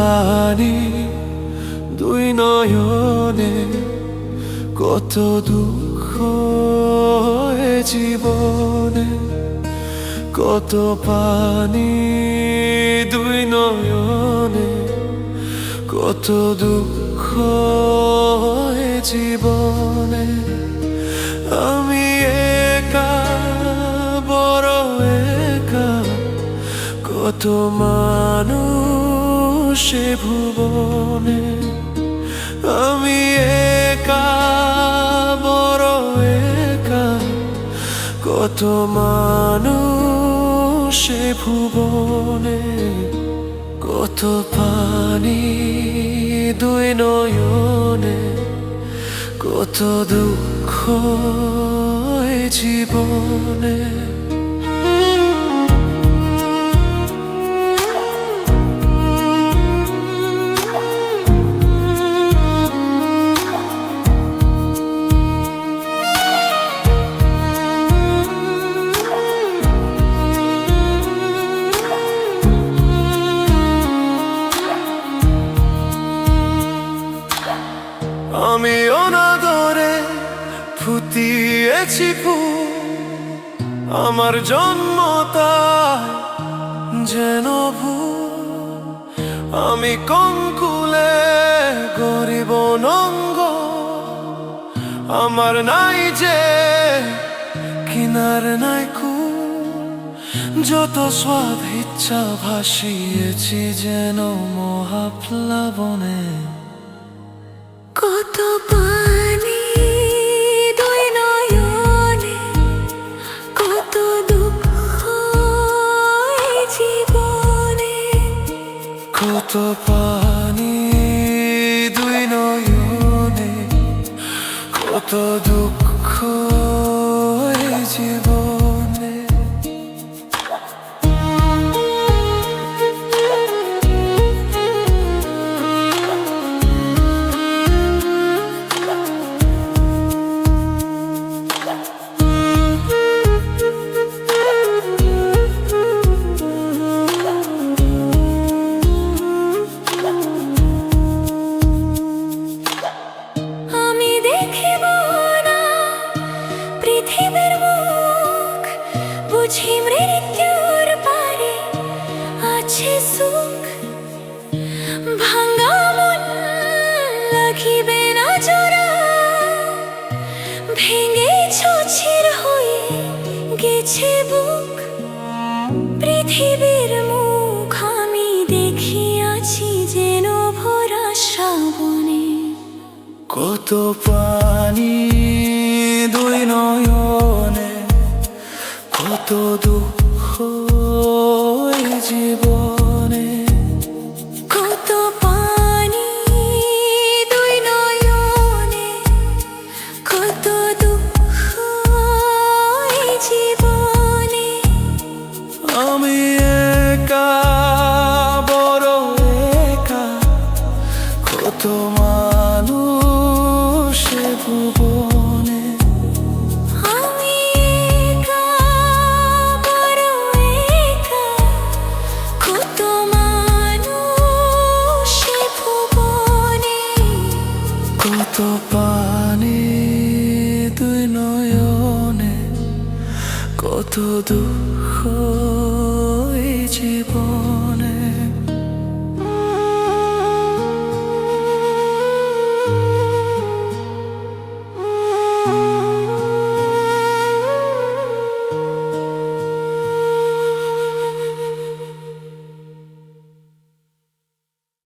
পানি দুই নয়নে, কত দুঃখ এ জীবনে। কত পানি দুই নয়নে, কত দুঃখ এ জীবনে। আমি একা, বড় একা, কত মানুষ এ ভুবনে। আমি একা, বড় একা, কত মানুষ এ ভুবনে। কত পানি দুই নয়নে, কত দুঃখ এ জীবনে। আমি অনাদরে ফুটিয়েছি ফুল, আমার জন্ম তাই যেন ভুল। আমি কঙ্কুলে গরিব নঙ্গ, আমার নাই যে কিনার নাই কুল। যত স্বাদ ইচ্ছা ভাসিয়েছি যেন মহাপ্লাবনে। কত পানি দুই নয়নে, কত দুঃখ এই জীবনে। কত পানি দুই নয়নে, কত দুঃখ এই জীবনে। বুঝি মৃত্যুর পারে আছে সুখ, ভাঙা মন লাগিবে না জোড়া। ভেঙে ছছির হয়ে গেছে বুক, পৃথিবীর মুখ আমি দেখিয়াছি যেন ভরা শ্রাবণে। কত পানি দুই নয়নে, কত দুঃখ